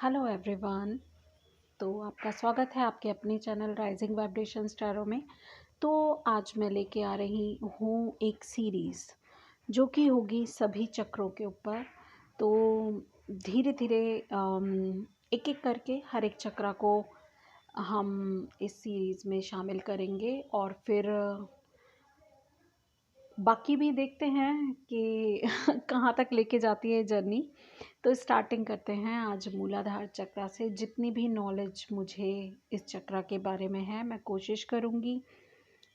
Hello everyone. तो आपका स्वागत है आपके अपने चैनल राइजिंग वाइब्रेशंस टैरो में। तो आज मैं लेके आ रही हूँ एक सीरीज़ जो कि होगी सभी चक्रों के ऊपर। तो धीरे धीरे एक एक करके हर एक चक्र को हम इस सीरीज़ में शामिल करेंगे और फिर बाकी भी देखते हैं कि कहाँ तक लेके जाती है जर्नी। तो स्टार्टिंग करते हैं आज मूलाधार चक्र से। जितनी भी नॉलेज मुझे इस चक्र के बारे में है मैं कोशिश करूँगी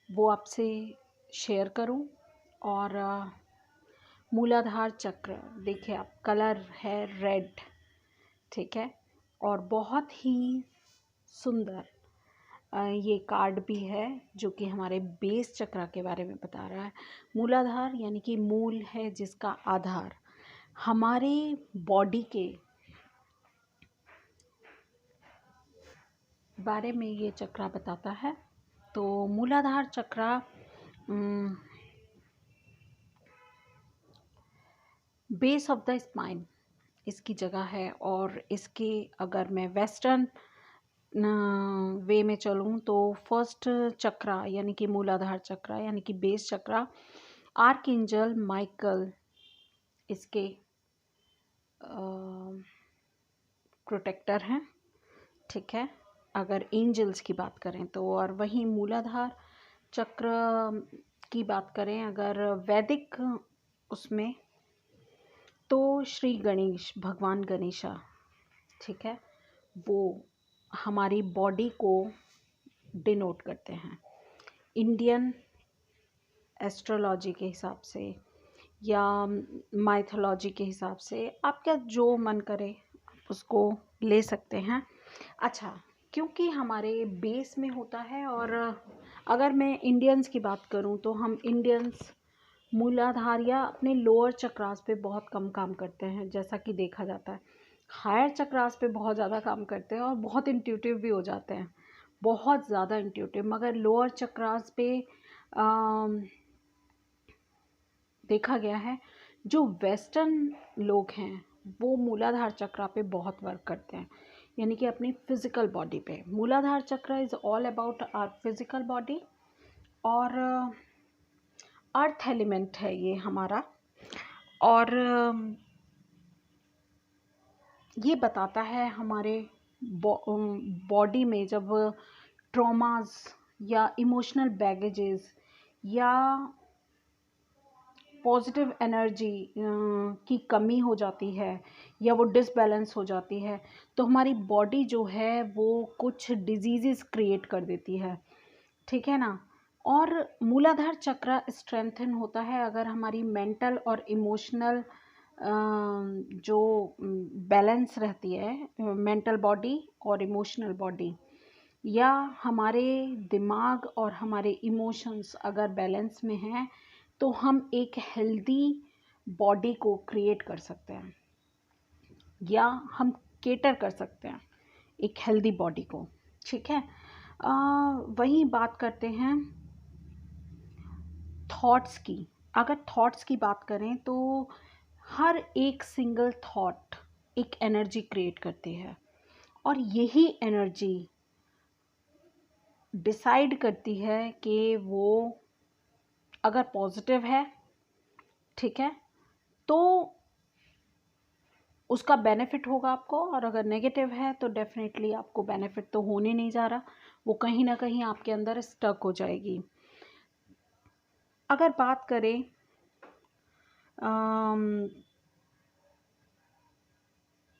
वो आपसे शेयर करूँ। और मूलाधार चक्र देखिए आप, कलर है रेड, ठीक है, और बहुत ही सुंदर ये कार्ड भी है जो कि हमारे बेस चक्र के बारे में बता रहा है। मूलाधार यानी कि मूल है जिसका आधार, हमारे बॉडी के बारे में ये चक्र बताता है। तो मूलाधार चक्र बेस ऑफ द स्पाइन इसकी जगह है। और इसके अगर मैं वेस्टर्न वे में चलूँ तो फर्स्ट चक्र यानी कि मूलाधार चक्र यानी कि बेस चक्र, आर्कएंजल माइकल इसके प्रोटेक्टर हैं, ठीक है, अगर एंजल्स की बात करें तो। और वहीं मूलाधार चक्र की बात करें अगर वैदिक उसमें तो श्री गणेश, भगवान गणेशा, ठीक है, वो हमारी बॉडी को डिनोट करते हैं। इंडियन एस्ट्रोलॉजी के हिसाब से या माइथोलॉजी के हिसाब से आपका जो मन करे उसको ले सकते हैं। अच्छा, क्योंकि हमारे बेस में होता है। और अगर मैं इंडियंस की बात करूं तो हम इंडियंस मूलाधार या अपने लोअर चक्रास पे बहुत कम काम करते हैं, जैसा कि देखा जाता है। हायर चक्रास पे बहुत ज़्यादा काम करते हैं और बहुत इंट्यूटिव भी हो जाते हैं, बहुत ज़्यादा इंट्यूटिव। मगर लोअर चक्रास पे देखा गया है जो वेस्टर्न लोग हैं वो मूलाधार चक्र पे बहुत वर्क करते हैं, यानी कि अपनी फिजिकल बॉडी पे। मूलाधार चक्र is all about our physical body. और अर्थ एलिमेंट है ये हमारा। और ये बताता है हमारे बॉडी में जब ट्रॉमास या इमोशनल बैगेजेस या पॉजिटिव एनर्जी की कमी हो जाती है या वो डिसबैलेंस हो जाती है तो हमारी बॉडी जो है वो कुछ डिजीज़ेस क्रिएट कर देती है, ठीक है ना। और मूलाधार चक्र स्ट्रेंथन होता है अगर हमारी मेंटल और इमोशनल जो बैलेंस रहती है, मेंटल बॉडी और इमोशनल बॉडी, या हमारे दिमाग और हमारे इमोशंस अगर बैलेंस में हैं तो हम एक हेल्दी बॉडी को क्रिएट कर सकते हैं या हम केटर कर सकते हैं एक हेल्दी बॉडी को, ठीक है। वही बात करते हैं थॉट्स की। अगर थॉट्स की बात करें तो हर एक सिंगल थॉट एक एनर्जी क्रिएट करती है और यही एनर्जी डिसाइड करती है कि वो अगर पॉजिटिव है, ठीक है, तो उसका बेनिफिट होगा आपको, और अगर नेगेटिव है तो डेफिनेटली आपको बेनिफिट तो होने नहीं जा रहा, वो कहीं ना कहीं आपके अंदर स्टक हो जाएगी। अगर बात करें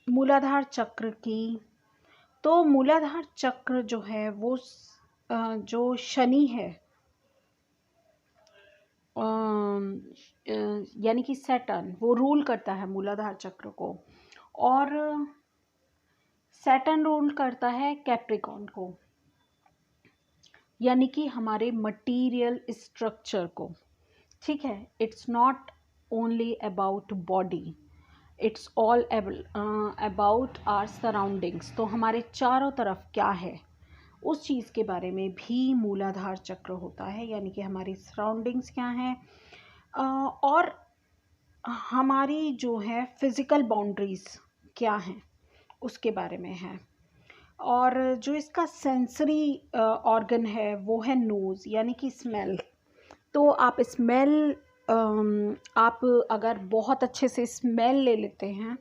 मूलाधार चक्र की तो मूलाधार चक्र जो है वो जो शनि है यानी कि सैटर्न, वो रूल करता है मूलाधार चक्र को। और सैटर्न रूल करता है कैप्रिकॉर्न को, यानी कि हमारे मटीरियल स्ट्रक्चर को, ठीक है। It's not only about body, it's all about our surroundings. तो हमारे चारों तरफ क्या है उस चीज़ के बारे में भी मूलाधार चक्र होता है, यानी कि हमारी सराउंडिंग्स क्या हैं और हमारी जो है फिज़िकल बाउंड्रीज़ क्या हैं उसके बारे में है। और जो इसका सेंसरी ऑर्गन है वो है नोज़, यानी कि स्मेल। तो आप स्मेल, आप अगर बहुत अच्छे से स्मेल ले लेते हैं,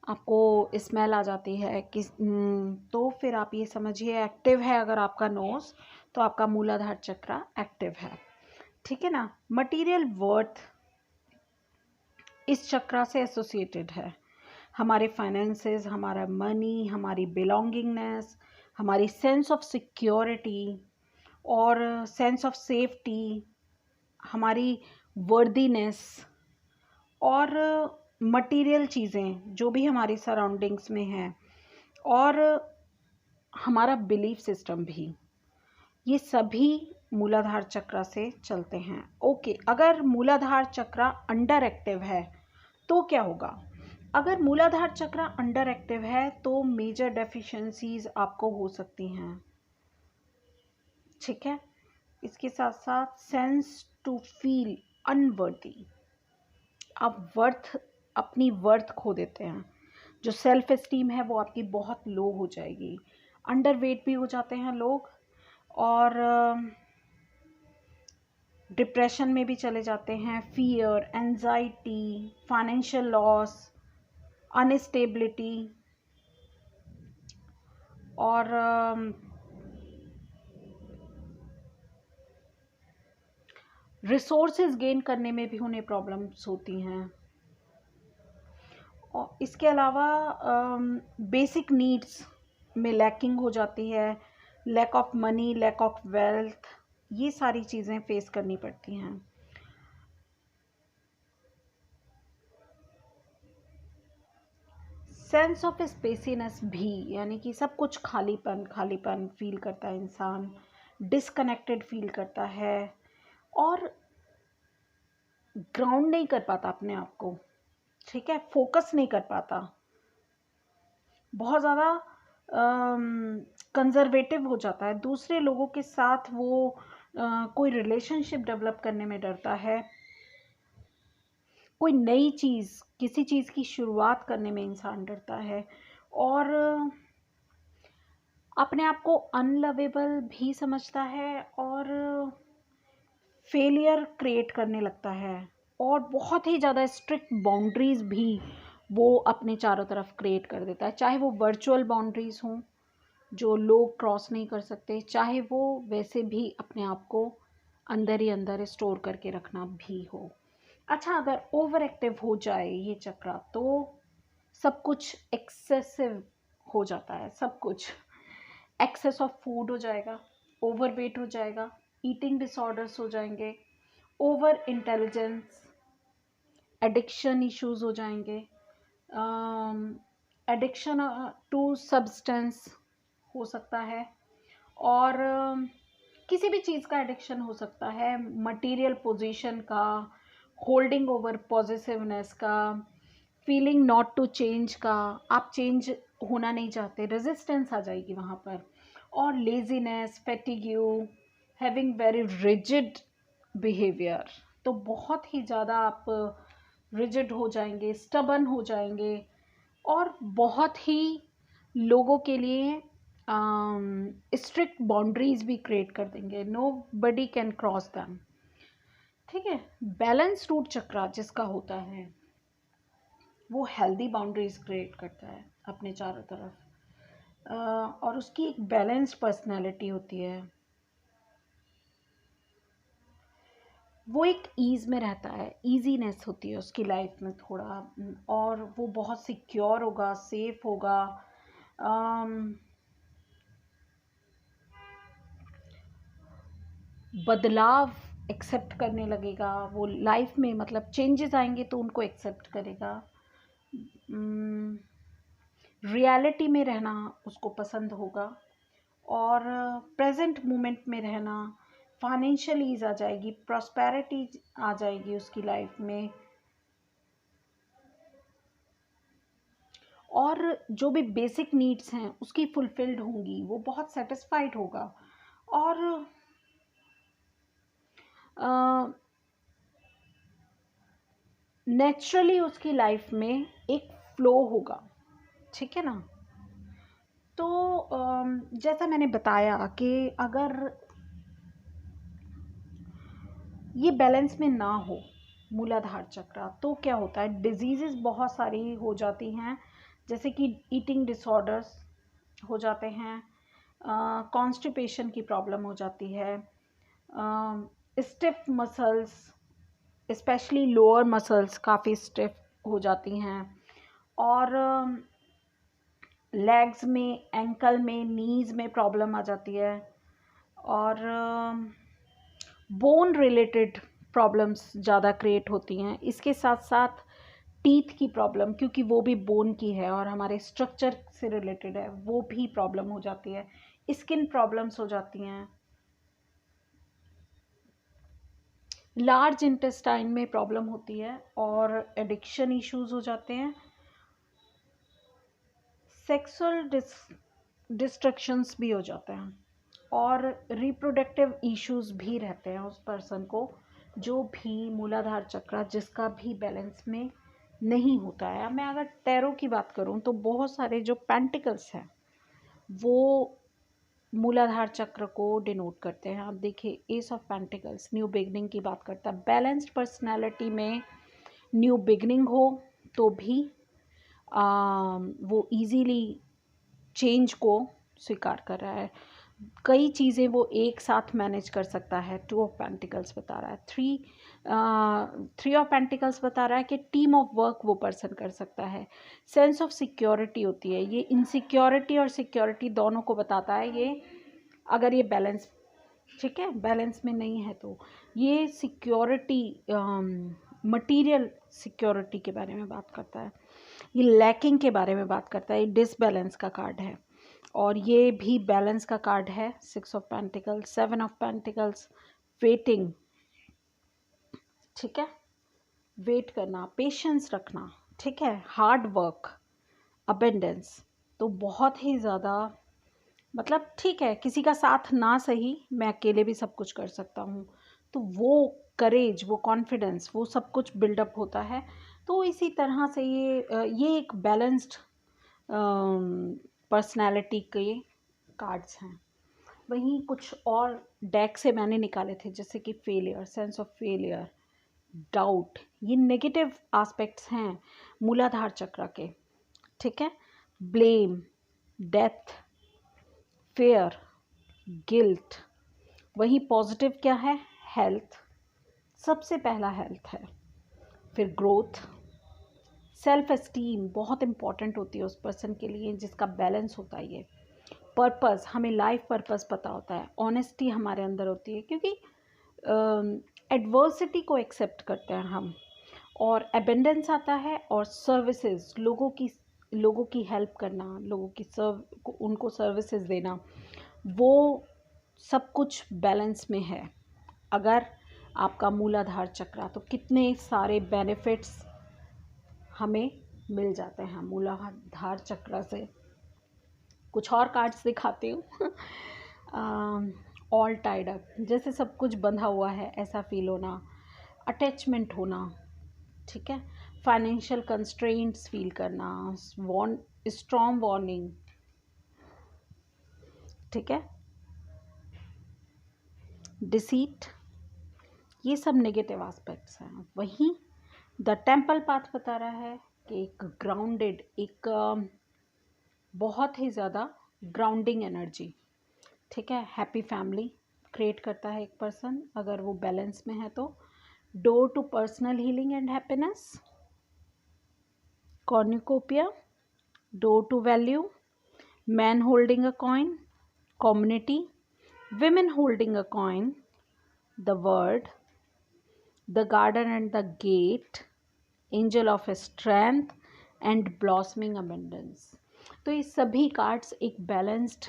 आपको स्मेल आ जाती है कि तो फिर आप ये समझिए एक्टिव है अगर आपका नोज़, तो आपका मूलाधार चक्र एक्टिव है। ठीक है ना। मटेरियल वर्थ इस चक्र से एसोसिएटेड है। हमारे फाइनेंसेस, हमारा मनी, हमारी बिलोंगिंगनेस, हमारी सेंस ऑफ सिक्योरिटी और सेंस ऑफ सेफ्टी, हमारी वर्दीनेस और मटेरियल चीज़ें जो भी हमारी सराउंडिंग्स में हैं, और हमारा बिलीफ सिस्टम भी, ये सभी मूलाधार चक्र से चलते हैं। ओके, अगर मूलाधार चक्र अंडर एक्टिव है तो क्या होगा? अगर मूलाधार चक्र अंडर एक्टिव है तो मेजर डेफिशिएंसीज आपको हो सकती हैं। ठीक है। इसके साथ साथ सेंस टू फील अनवर्दी, आप अपनी वर्थ खो देते हैं। जो सेल्फ एस्टीम है वो आपकी बहुत लो हो जाएगी। अंडर वेट भी हो जाते हैं लोग, और डिप्रेशन में भी चले जाते हैं। Fear, anxiety, financial loss, instability, और रिसोर्सेज गेन करने में भी उन्हें प्रॉब्लम्स होती हैं। और इसके अलावा बेसिक नीड्स में लैकिंग हो जाती है। Lack of money, lack of wealth, ये सारी चीज़ें फेस करनी पड़ती हैं। सेंस ऑफ स्पेसीनेस भी, यानी कि सब कुछ खालीपन खालीपन फील करता है इंसान, डिसकनेक्टेड फील करता है, और ग्राउंड नहीं कर पाता अपने आप को। ठीक है। फोकस नहीं कर पाता, बहुत ज़्यादा कंजर्वेटिव हो जाता है। दूसरे लोगों के साथ वो कोई रिलेशनशिप डेवलप करने में डरता है। कोई नई चीज़, किसी चीज़ की शुरुआत करने में इंसान डरता है, और अपने आप को अनलवेबल भी समझता है, और फेलियर क्रिएट करने लगता है, और बहुत ही ज़्यादा स्ट्रिक्ट बाउंड्रीज़ भी वो अपने चारों तरफ क्रिएट कर देता है। चाहे वो वर्चुअल बाउंड्रीज़ हों जो लोग क्रॉस नहीं कर सकते, चाहे वो वैसे भी अपने आप को अंदर ही अंदर स्टोर करके रखना भी हो। अच्छा, अगर ओवर एक्टिव हो जाए ये चक्र तो सब कुछ एक्सेसिव हो जाता है। सब कुछ एक्सेस ऑफ फूड हो जाएगा, ओवर वेट हो जाएगा, ईटिंग डिसऑर्डर्स हो जाएंगे, ओवर इंटेलिजेंस, एडिक्शन इश्यूज हो जाएंगे, एडिक्शन टू सब्सटेंस हो सकता है, और किसी भी चीज़ का एडिक्शन हो सकता है। मटेरियल पोजीशन का, होल्डिंग ओवर पॉजिटिवनेस का, फीलिंग नॉट टू चेंज का, आप चेंज होना नहीं चाहते, रेजिस्टेंस आ जाएगी वहाँ पर, और laziness, fatigue, having very rigid behaviour, तो बहुत ही ज़्यादा आप रिजिड हो जाएंगे, स्टबन हो जाएंगे, और बहुत ही लोगों के लिए स्ट्रिक्ट बाउंड्रीज भी क्रिएट कर देंगे। Nobody can cross them. ठीक है। बैलेंस रूट चक्र जिसका होता है वो हेल्दी बाउंड्रीज क्रिएट करता है अपने चारों तरफ, और उसकी एक बैलेंस्ड पर्सनैलिटी होती है। वो एक ईज़ में रहता है, ईजीनेस होती है उसकी लाइफ में थोड़ा, और वो बहुत सिक्योर होगा, सेफ होगा, बदलाव एक्सेप्ट करने लगेगा वो लाइफ में, मतलब चेंजेस आएंगे तो उनको एक्सेप्ट करेगा। रियलिटी में रहना उसको पसंद होगा, और प्रेजेंट मोमेंट में रहना, फाइनेंशियल ईज आ जाएगी, प्रॉस्पेरिटी आ जाएगी उसकी लाइफ में, और जो भी बेसिक नीड्स हैं उसकी फुलफिल्ड होंगी, वो बहुत सेटिस्फाइड होगा, और नेचुरली उसकी लाइफ में एक फ्लो होगा। ठीक है ना। तो जैसा मैंने बताया कि अगर ये बैलेंस में ना हो मूलाधार चक्र, तो क्या होता है, डिजीजेस बहुत सारी हो जाती हैं, जैसे कि ईटिंग डिसऑर्डर्स हो जाते हैं, कॉन्स्टिपेशन की प्रॉब्लम हो जाती है, stiff muscles, specially lower muscles काफ़ी स्टिफ हो जाती हैं, और लेग्स में, एंकल में, नीज़ में प्रॉब्लम आ जाती है, और बोन रिलेटेड प्रॉब्लम्स ज़्यादा क्रिएट होती हैं। इसके साथ साथ टीथ की प्रॉब्लम, क्योंकि वो भी बोन की है और हमारे स्ट्रक्चर से रिलेटेड है, वो भी प्रॉब्लम हो जाती है। स्किन प्रॉब्लम्स हो जाती हैं, लार्ज इंटेस्टाइन में प्रॉब्लम होती है, और एडिक्शन इश्यूज हो जाते हैं, सेक्सुअल डिस्ट्रक्शंस भी हो जाते हैं, और रिप्रोडक्टिव इश्यूज भी रहते हैं उस पर्सन को, जो भी मूलाधार चक्र जिसका भी बैलेंस में नहीं होता है। मैं अगर टैरो की बात करूं तो बहुत सारे जो पेंटिकल्स हैं वो मूलाधार चक्र को डिनोट करते हैं। आप देखिए, S of pentacles new beginning की बात करता है। बैलेंस्ड पर्सनैलिटी में न्यू बिगनिंग हो तो भी वो इजीली चेंज को स्वीकार कर रहा है, कई चीज़ें वो एक साथ मैनेज कर सकता है। टू ऑफ पेंटिकल्स बता रहा है, थ्री ऑफ पेंटिकल्स बता रहा है कि टीम ऑफ वर्क वो पर्सन कर सकता है। सेंस ऑफ सिक्योरिटी होती है, ये इनसिक्योरिटी और सिक्योरिटी दोनों को बताता है। ये अगर ये बैलेंस, ठीक है, बैलेंस में नहीं है तो ये सिक्योरिटी, मटीरियल सिक्योरिटी के बारे में बात करता है, ये लैकिंग के बारे में बात करता है। ये डिसबैलेंस का कार्ड है, और ये भी बैलेंस का कार्ड है। Six of pentacles, seven of pentacles, waiting, ठीक है, वेट करना, पेशेंस रखना, ठीक है, हार्ड वर्क, अबेंडेंस। तो बहुत ही ज़्यादा, मतलब ठीक है, किसी का साथ ना सही, मैं अकेले भी सब कुछ कर सकता हूँ, तो वो करेज, वो कॉन्फिडेंस, वो सब कुछ बिल्डअप होता है। तो इसी तरह से ये एक बैलेंस्ड पर्सनालिटी के कार्ड्स हैं। वहीं कुछ और डेक से मैंने निकाले थे, जैसे कि failure, sense of failure, doubt, ये नेगेटिव एस्पेक्ट्स हैं मूलाधार चक्र के, ठीक है, ब्लेम, डेथ, फेयर, गिल्ट। वहीं पॉजिटिव क्या है, हेल्थ, सबसे पहला हेल्थ है, फिर ग्रोथ, सेल्फ एस्टीम बहुत इम्पॉर्टेंट होती है उस पर्सन के लिए जिसका बैलेंस होता है। ये पर्पस, हमें लाइफ पर्पस पता होता है, ऑनेस्टी हमारे अंदर होती है, क्योंकि एडवर्सिटी को एक्सेप्ट करते हैं हम, और एबेंडेंस आता है, और सर्विसेज, लोगों की हेल्प करना, लोगों की उनको सर्विसेज देना, वो सब कुछ बैलेंस में है। अगर आपका मूलाधार चक्र, तो कितने सारे बेनिफिट्स हमें मिल जाते हैं मूलाधार चक्र से। कुछ और कार्ड्स दिखाती हूँ। ऑल टाइड अप, जैसे सब कुछ बंधा हुआ है ऐसा फील होना, अटैचमेंट होना, ठीक है, फाइनेंशियल कंस्ट्रेंट्स फील करना, स्ट्रॉन्ग वार्निंग, ठीक है, डिसीट, ये सब नेगेटिव एस्पेक्ट्स हैं। वहीं द टेम्पल पाथ बता रहा है कि एक ग्राउंडेड, एक बहुत ही ज़्यादा ग्राउंडिंग एनर्जी, ठीक है, हैप्पी फैमिली क्रिएट करता है एक पर्सन अगर वो बैलेंस में है तो। Door to personal healing and happiness, cornucopia, door to value, man holding a coin, community, women holding a coin, the word, the garden and the gate, angel of strength and blossoming abundance। तो ये सभी cards एक balanced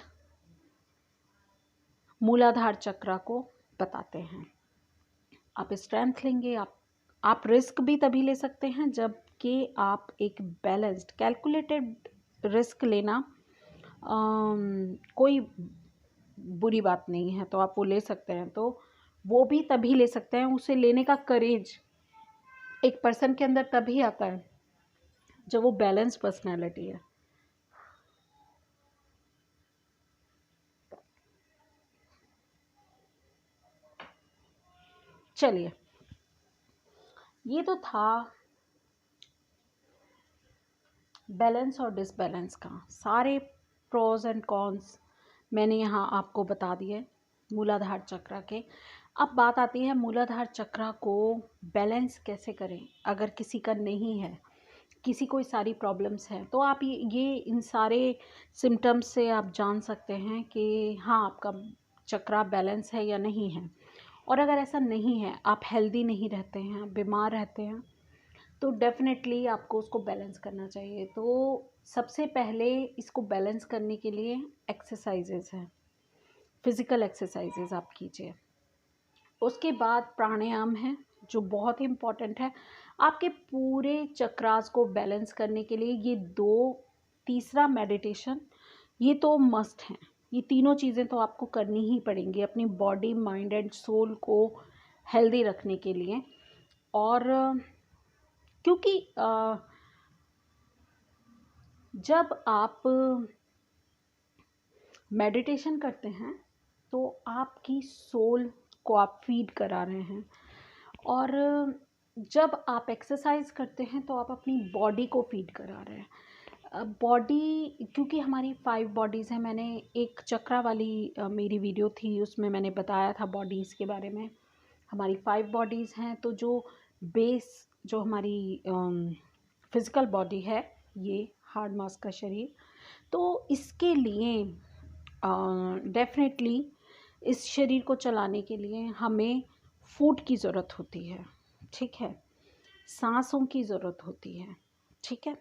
मूलाधार चक्र को बताते हैं। आप स्ट्रेंथ लेंगे, आप रिस्क भी तभी ले सकते हैं जबकि आप एक बैलेंस्ड कैलकुलेटेड रिस्क लेना कोई बुरी बात नहीं है, तो आप वो ले सकते हैं। तो वो भी तभी ले सकते हैं, उसे लेने का करेज एक पर्सन के अंदर तभी आता है जब वो बैलेंस पर्सनैलिटी है। चलिए, ये तो था बैलेंस और डिसबैलेंस का, सारे प्रोज एंड कॉन्स मैंने यहाँ आपको बता दिए मूलाधार चक्र के। अब बात आती है मूलाधार चक्र को बैलेंस कैसे करें। अगर किसी का नहीं है, किसी को सारी प्रॉब्लम्स हैं, तो आप ये इन सारे सिम्टम्स से आप जान सकते हैं कि हाँ आपका चक्र बैलेंस है या नहीं है। और अगर ऐसा नहीं है, आप हेल्दी नहीं रहते हैं, बीमार रहते हैं, तो डेफिनेटली आपको उसको बैलेंस करना चाहिए। तो सबसे पहले इसको बैलेंस करने के लिए एक्सरसाइजेज हैं, फिज़िकल एक्सरसाइजेज आप कीजिए। उसके बाद प्राणायाम है जो बहुत ही इम्पॉर्टेंट है आपके पूरे चक्रास को बैलेंस करने के लिए। ये दो, तीसरा मेडिटेशन, ये तो मस्ट हैं। ये तीनों चीज़ें तो आपको करनी ही पड़ेंगी अपनी बॉडी, माइंड एंड सोल को हेल्दी रखने के लिए। और क्योंकि जब आप मेडिटेशन करते हैं तो आपकी सोल को आप फीड करा रहे हैं, और जब आप एक्सरसाइज करते हैं तो आप अपनी बॉडी को फीड करा रहे हैं। बॉडी, क्योंकि हमारी 5 बॉडीज़ हैं, मैंने एक चक्रा वाली मेरी वीडियो थी उसमें मैंने बताया था बॉडीज़ के बारे में। हमारी 5 बॉडीज़ हैं, तो जो बेस, जो हमारी फिज़िकल बॉडी है, ये हार्ड मास का शरीर, तो इसके लिए डेफिनेटली इस शरीर को चलाने के लिए हमें फूड की ज़रूरत होती है, ठीक है, सांसों की ज़रूरत होती है, ठीक है।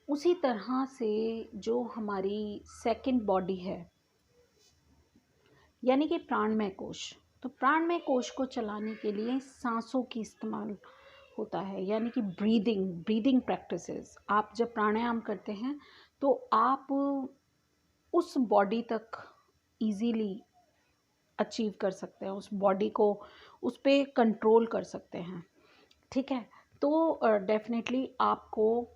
उसी तरह से जो हमारी सेकंड बॉडी है, यानी कि प्राणमय कोश, तो प्राणमय कोश को चलाने के लिए सांसों की इस्तेमाल होता है, यानी कि ब्रीदिंग प्रैक्टिसेस। आप जब प्राणायाम करते हैं तो आप उस बॉडी तक इजीली अचीव कर सकते हैं, उस बॉडी को उस पर कंट्रोल कर सकते हैं, ठीक है। तो डेफिनेटली आपको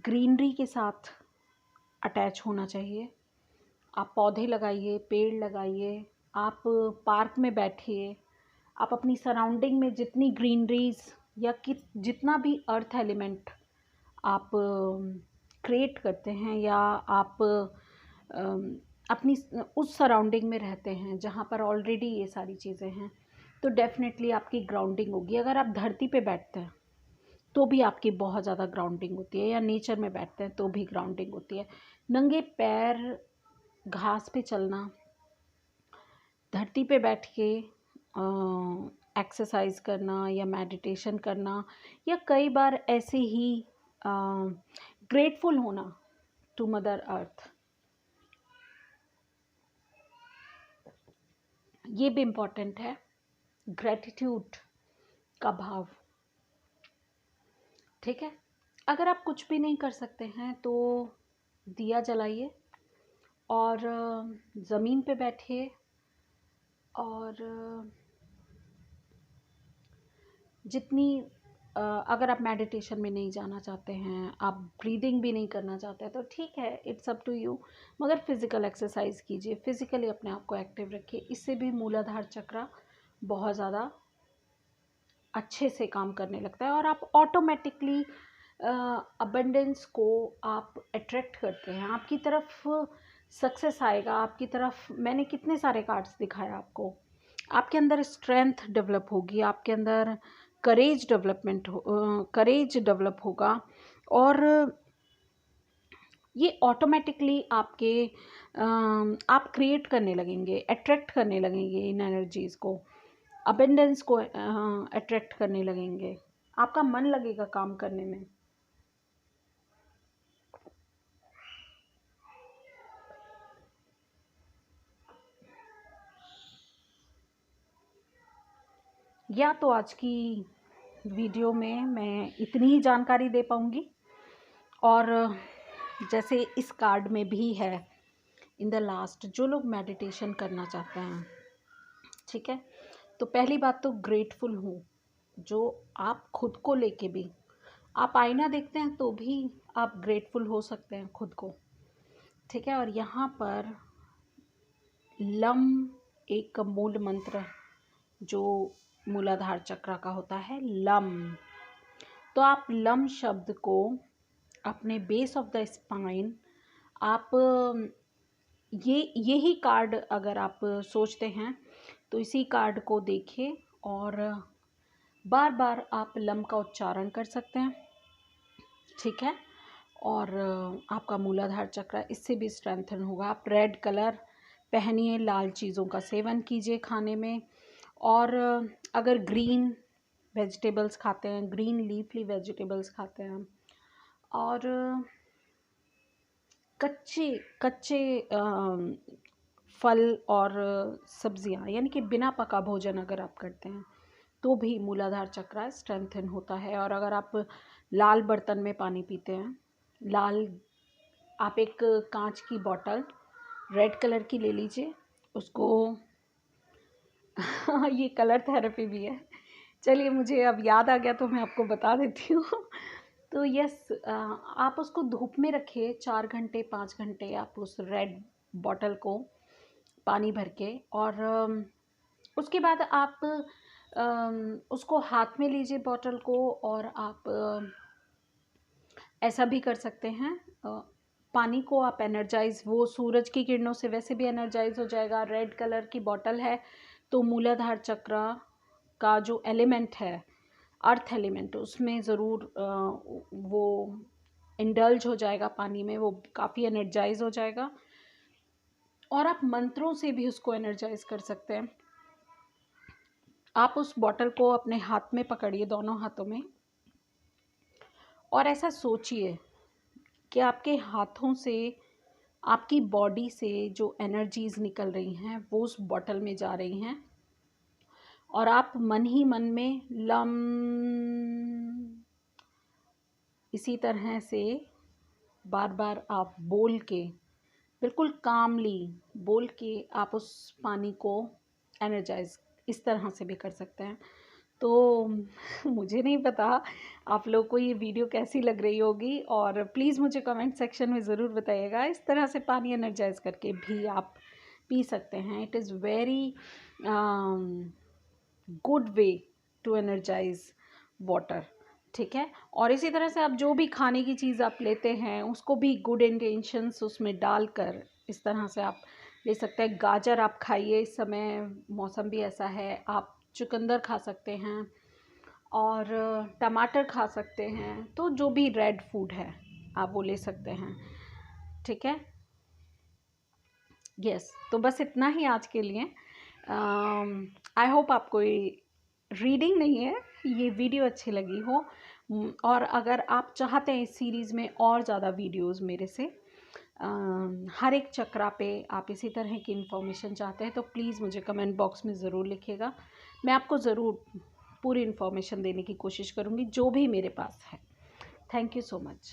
ग्रीनरी के साथ अटैच होना चाहिए। आप पौधे लगाइए, पेड़ लगाइए, आप पार्क में बैठिए, आप अपनी सराउंडिंग में जितनी ग्रीनरीज या जितना भी अर्थ एलिमेंट आप क्रिएट करते हैं, या आप अपनी उस सराउंडिंग में रहते हैं जहाँ पर ऑलरेडी ये सारी चीज़ें हैं, तो डेफिनेटली आपकी ग्राउंडिंग होगी। अगर आप धरती पे बैठते हैं तो भी आपकी बहुत ज़्यादा ग्राउंडिंग होती है, या नेचर में बैठते हैं तो भी ग्राउंडिंग होती है। नंगे पैर घास पे चलना, धरती पे बैठ के एक्सरसाइज करना या मेडिटेशन करना, या कई बार ऐसे ही ग्रेटफुल होना टू मदर अर्थ, ये भी इम्पॉर्टेंट है। ग्रेटिट्यूड का भाव, ठीक है। अगर आप कुछ भी नहीं कर सकते हैं तो दिया जलाइए और ज़मीन पे बैठिए, और जितनी अगर आप मेडिटेशन में नहीं जाना चाहते हैं, आप ब्रीदिंग भी नहीं करना चाहते हैं, तो ठीक है, इट्स अप टू यू, मगर फिज़िकल एक्सरसाइज कीजिए, फिज़िकली अपने आप को एक्टिव रखिए। इससे भी मूलाधार चक्र बहुत ज़्यादा अच्छे से काम करने लगता है, और आप ऑटोमेटिकली अबंडेंस को आप अट्रैक्ट करते हैं, आपकी तरफ सक्सेस आएगा, आपकी तरफ। मैंने कितने सारे कार्ड्स दिखाए आपको, आपके अंदर स्ट्रेंथ डेवलप होगी, आपके अंदर करेज डेवलप होगा, और ये ऑटोमेटिकली आपके आप क्रिएट करने लगेंगे, अट्रैक्ट करने लगेंगे इन एनर्जीज़ को, अबेंडेंस को अट्रैक्ट करने लगेंगे, आपका मन लगेगा काम करने में। या तो आज की वीडियो में मैं इतनी ही जानकारी दे पाऊँगी, और जैसे इस कार्ड में भी है इन द लास्ट, जो लोग मेडिटेशन करना चाहते हैं, ठीक है, तो पहली बात तो ग्रेटफुल हूँ, जो आप खुद को लेके भी, आप आईना देखते हैं तो भी आप ग्रेटफुल हो सकते हैं खुद को, ठीक है। और यहाँ पर लम एक मूल मंत्र जो मूलाधार चक्र का होता है, लम। तो आप लम शब्द को अपने बेस ऑफ द स्पाइन, आप यही कार्ड अगर आप सोचते हैं तो इसी कार्ड को देखिए और बार बार आप लम का उच्चारण कर सकते हैं, ठीक है। और आपका मूलाधार चक्र इससे भी स्ट्रेंथन होगा। आप रेड कलर पहनिए, लाल चीज़ों का सेवन कीजिए खाने में, और अगर ग्रीन वेजिटेबल्स खाते हैं, ग्रीन लीफली वेजिटेबल्स खाते हैं, और कच्चे फल और सब्जियां यानी कि बिना पका भोजन अगर आप करते हैं तो भी मूलाधार चक्र स्ट्रेंथन होता है। और अगर आप लाल बर्तन में पानी पीते हैं, आप एक कांच की बॉटल रेड कलर की ले लीजिए, उसको ये कलर थेरेपी भी है, चलिए मुझे अब याद आ गया तो मैं आपको बता देती हूँ। तो यस, आप उसको धूप में रखिए 4 घंटे 5 घंटे, आप उस रेड बॉटल को पानी भर के, और उसके बाद आप उसको हाथ में लीजिए बॉटल को, और आप ऐसा भी कर सकते हैं, पानी को आप एनर्जाइज, वो सूरज की किरणों से वैसे भी एनर्जाइज हो जाएगा। रेड कलर की बॉटल है तो मूलाधार चक्र का जो एलिमेंट है, अर्थ एलिमेंट, उसमें ज़रूर वो इंडल्ज हो जाएगा पानी में, वो काफ़ी एनर्जाइज हो जाएगा। और आप मंत्रों से भी उसको एनर्जाइज कर सकते हैं। आप उस बॉटल को अपने हाथ में पकड़िए, दोनों हाथों में, और ऐसा सोचिए कि आपके हाथों से, आपकी बॉडी से जो एनर्जीज निकल रही हैं वो उस बॉटल में जा रही हैं, और आप मन ही मन में लम, इसी तरह से बार बार आप बोल के, बिल्कुल कामली बोल के, आप उस पानी को एनर्जाइज इस तरह से भी कर सकते हैं। तो मुझे नहीं पता आप लोग को ये वीडियो कैसी लग रही होगी, और प्लीज़ मुझे कमेंट सेक्शन में ज़रूर बताइएगा। इस तरह से पानी एनर्जाइज करके भी आप पी सकते हैं। It is very good way to energize water, ठीक है। और इसी तरह से आप जो भी खाने की चीज़ आप लेते हैं उसको भी गुड इंटेंशंस उसमें डालकर इस तरह से आप ले सकते हैं। गाजर आप खाइए, इस समय मौसम भी ऐसा है, आप चुकंदर खा सकते हैं, और टमाटर खा सकते हैं। तो जो भी रेड फूड है आप वो ले सकते हैं, ठीक है। यस, तो बस इतना ही आज के लिए। आई होप आपको ये रीडिंग नहीं है, ये वीडियो अच्छी लगी हो, और अगर आप चाहते हैं इस सीरीज़ में और ज़्यादा वीडियोस मेरे से, हर एक चक्रा पे आप इसी तरह की इन्फॉर्मेशन चाहते हैं तो प्लीज़ मुझे कमेंट बॉक्स में ज़रूर लिखिएगा। मैं आपको ज़रूर पूरी इन्फॉर्मेशन देने की कोशिश करूँगी जो भी मेरे पास है। Thank you so much.